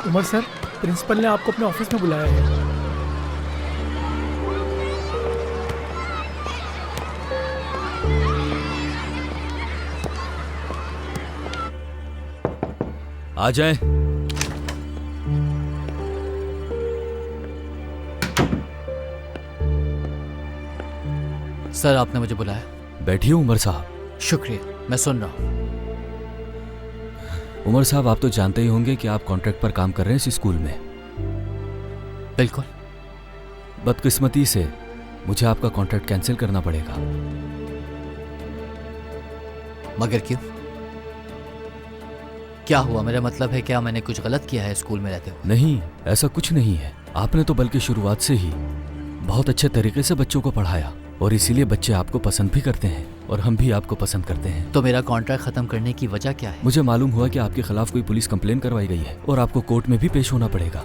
Umar sir, principal ने आपको अपने ऑफिस में बुलाया है। आ जाएं। सर, आपने मुझे बुलाया। बैठिए उमर साहब। शुक्रिया, मैं सुन रहा हूँ। उमर साहब, आप तो जानते ही होंगे कि आप कॉन्ट्रैक्ट पर काम कर रहे हैं इस स्कूल में। बिल्कुल। बदकिस्मती से मुझे आपका कॉन्ट्रैक्ट कैंसिल करना पड़ेगा। मगर क्यों? क्या हुआ? मेरा मतलब है, क्या मैंने कुछ गलत किया है स्कूल में रहते हुए? नहीं, ऐसा कुछ नहीं है। आपने तो बल्कि शुरुआत से ही बहुत अच्छे तरीके से बच्चों को पढ़ाया और इसीलिए बच्चे आपको पसंद भी करते हैं और हम भी आपको पसंद करते हैं। तो मेरा कॉन्ट्रैक्ट खत्म करने की वजह क्या है? मुझे मालूम हुआ कि आपके खिलाफ कोई पुलिस कंप्लेन करवाई गई है और आपको कोर्ट में भी पेश होना पड़ेगा।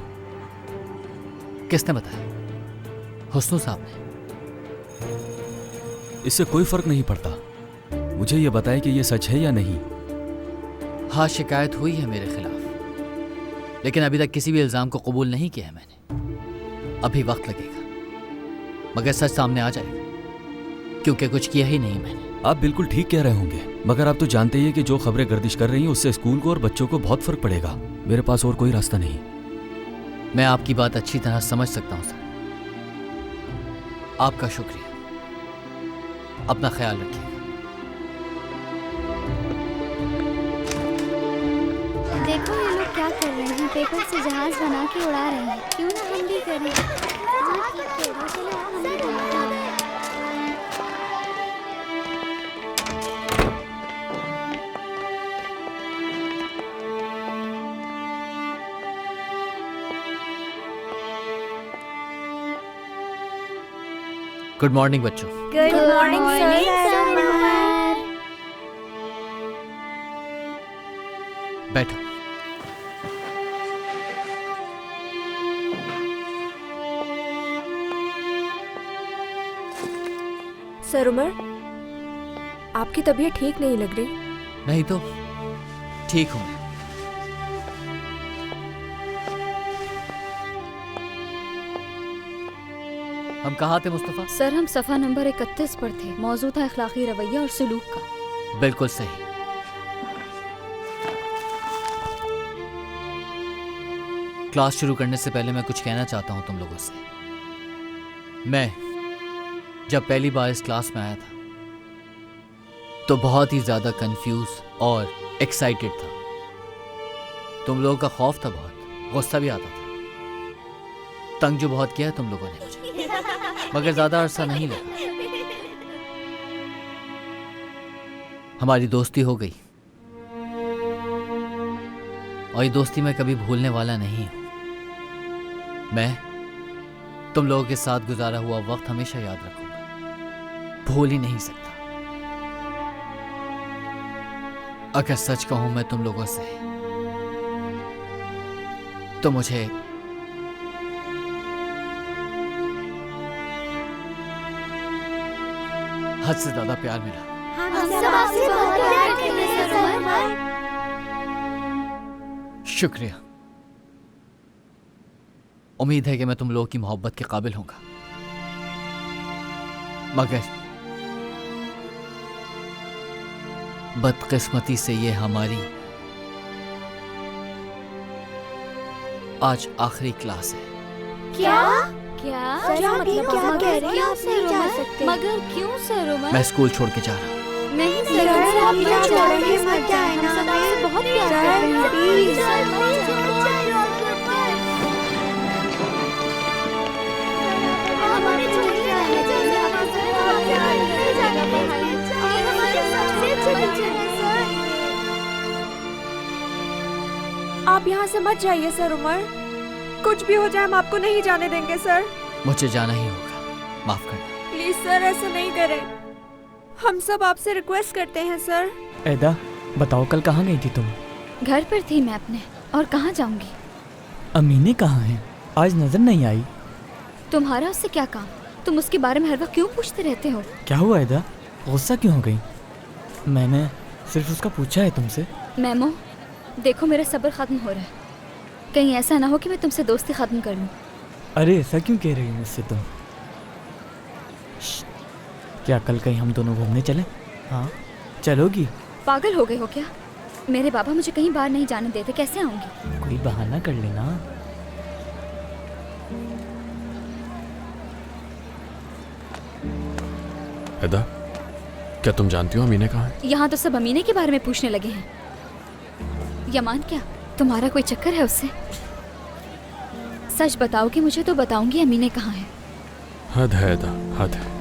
किसने बताया? हुस्नू साहब ने। इससे कोई फर्क नहीं पड़ता। मुझे ये बताएं कि ये सच है या नहीं। हाँ, शिकायत हुई है मेरे खिलाफ, लेकिन अभी तक किसी भी इल्जाम को कबूल नहीं किया है मैंने। अभी वक्त लगेगा, मगर सच सामने आ जाएगा, क्योंकि कुछ किया ही नहीं मैंने। आप बिल्कुल ठीक कह रहे होंगे, मगर आप तो जानते ही हैं कि जो खबरें गर्दिश कर रही हैं उससे स्कूल को और बच्चों को बहुत फर्क पड़ेगा। मेरे पास और कोई रास्ता नहीं। मैं आपकी बात अच्छी तरह समझ सकता हूँ सर। आपका शुक्रिया। अपना ख्याल रखिएगा। देखो ये लोग क्या कर रहे हैं, पेपर से जहाज बना के उड़ा रहे हैं। क्यों ना हम भी करें? हाँ, ठीक है, चलो हम भी बनाते हैं। गुड मॉर्निंग बच्चों। Good morning sir. बैठो। सर उमर, आपकी तबीयत ठीक नहीं लग रही। नहीं तो ठीक हूं मैं। हम कहाँ थे मुस्तफा? सर, हम सफ़ा नंबर 31 पर थे। मौजू था अखलाकी रवैया और सलूक का। बिल्कुल सही। क्लास शुरू करने से पहले मैं कुछ कहना चाहता हूं तुम लोगों से। मैं जब पहली बार इस क्लास में आया था तो बहुत ही ज्यादा कंफ्यूज और एक्साइटेड था। तुम लोगों का खौफ था, बहुत गुस्सा भी आता था। तंग जो बहुत किया तुम लोगों ने मुझे, मगर ज्यादा अरसा नहीं लगा। हमारी दोस्ती हो गई और ये दोस्ती मैं कभी भूलने वाला नहीं हूं। मैं तुम लोगों के साथ गुजारा हुआ वक्त हमेशा याद रखूंगा, भूल ही नहीं सकता। अगर सच कहूं मैं तुम लोगों से, तो मुझे हद से ज्यादा प्यार मिला। हम सब आपसे बहुत प्यार करते हैं सर। शुक्रिया। उम्मीद है कि मैं तुम लोगों की मोहब्बत के काबिल होऊंगा, मगर बदकिस्मती से ये हमारी आज आखिरी क्लास है। क्या? क्या? क्या मतलब क्या कह रहे हैं? आप नहीं जा सकते। मगर क्यों सर उमर? मैं स्कूल छोड़ के जा रहा हूँ। नहीं सर, सर, आप ना छोड़ेंगे, मत जाए ना। हम सब आपसे बहुत प्यार करते हैं। प्लीज आप यहाँ से मत जाइए सर उमर। कुछ भी हो जाए हम आपको नहीं जाने देंगे सर। मुझे जाना ही होगा, माफ करना। प्लीज सर, ऐसा नहीं करें। हम सब आपसे रिक्वेस्ट करते हैं सर। ऐदा, बताओ कल कहाँ गई थी तुम? घर पर थी मैं अपने, और कहाँ जाऊंगी? अमीने कहाँ हैं? आज नजर नहीं आई। तुम्हारा उससे क्या काम? तुम उसके बारे में हर वक्त क्यों पूछते रहते हो? क्या हुआ ऐदा? गुस्सा क्यों हो गई? मैंने सिर्फ उसका पूछा है तुमसे। मैमो, देखो मेरा सब्र खत्म हो रहा है। कहीं ऐसा ना हो कि मैं तुमसे दोस्ती खत्म कर लूं। अरे ऐसा क्यों कह रही हो मुझसे तुम? श्श्श, क्या कल कहीं हम दोनों घूमने चलें? हाँ चलोगी? पागल हो गए हो क्या? मेरे पापा मुझे कहीं बाहर नहीं जाने देते, कैसे आऊंगी? कोई बहाना कर लेना। हैदा, क्या तुम जानती हो अमीने कहाँ है? यहाँ तो सब अमीने के बारे में पूछने लगे हैं। यमान, क्या तुम्हारा कोई चक्कर है उससे? सच बताओगे मुझे तो बताऊंगी अमीने कहाँ है। हद है हैदा, हद है।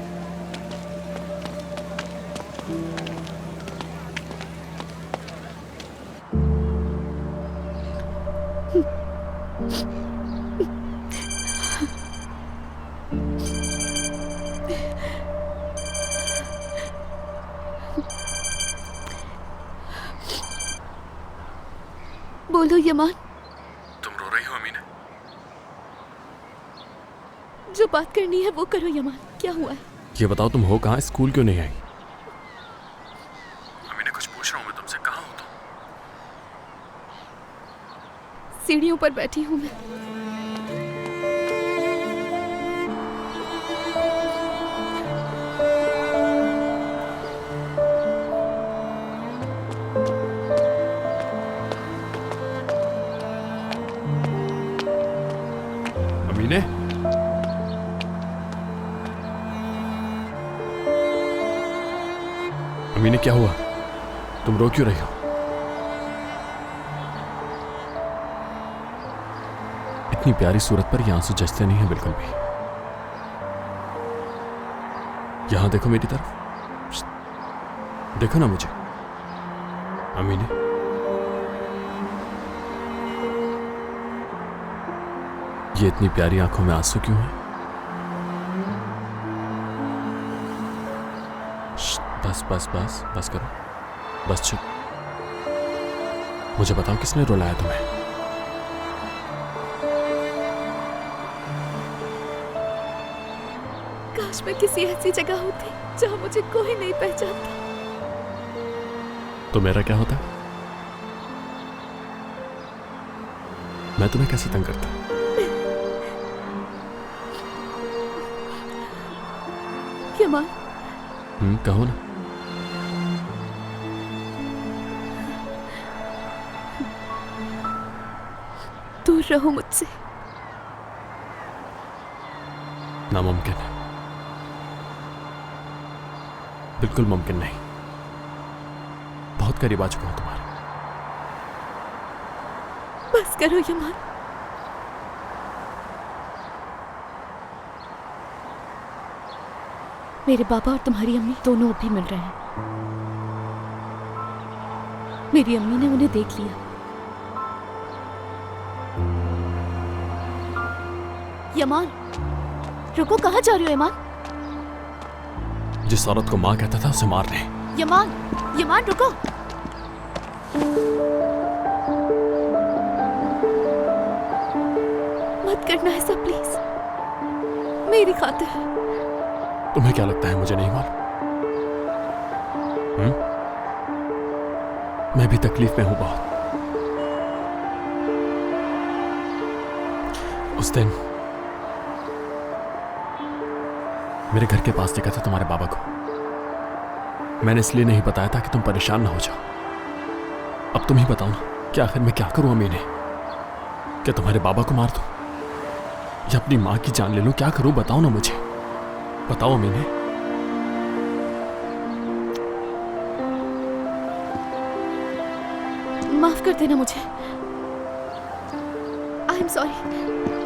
बोलो यमान। तुम रो रही हो अमीने? जो बात करनी है वो करो यमान, क्या हुआ है? ये बताओ तुम हो कहाँ, स्कूल क्यों नहीं आई? अमीने कुछ पूछ रहा हूँ मैं तुमसे, कहाँ हो तुम? सीढ़ियों पर बैठी हूँ मैं। अमीने? अमीने क्या हुआ? तुम रो क्यों रही हो? इतनी प्यारी सूरत पर ये आंसू जचते नहीं है बिल्कुल भी। यहां देखो मेरी तरफ, देखो ना मुझे। अमीने, ये इतनी प्यारी आंखों में आंसू क्यों है? बस बस बस बस करो, बस चुप। मुझे बताओ किसने रुलाया तुम्हें? काश मैं किसी ऐसी जगह होती जहां मुझे कोई नहीं पहचानता। तो मेरा क्या होता? मैं तुम्हें कैसे तंग करता? यमान, कहो ना। दूर रहो मुझसे। नामुमकिन है, बिल्कुल मुमकिन नहीं। बहुत करीब आ चुका हूं तुम्हारे। बस करो यमान। मेरे बाबा और तुम्हारी अम्मी दोनों अभी मिल रहे हैं। मेरी अम्मी ने उन्हें देख लिया। यमान, रुको, कहाँ जा रहे हो यमान? जिस औरत को मां कहता था उसे मारने। यमान, यमान रुको। मत करना ऐसा प्लीज, मेरी खातिर। तुम्हें क्या लगता है मुझे नहीं मालूम? मैं भी तकलीफ में हूं बहुत। उस दिन मेरे घर के पास देखा था तुम्हारे बाबा को। मैंने इसलिए नहीं बताया था कि तुम परेशान ना हो जाओ। अब तुम ही बताओ ना कि आखिर मैं क्या करूं अमीने? क्या तुम्हारे बाबा को मार दूं या अपनी मां की जान ले लूं? क्या करूं बताओ ना मुझे, बताओ अमीने। माफ कर देना मुझे। I am sorry.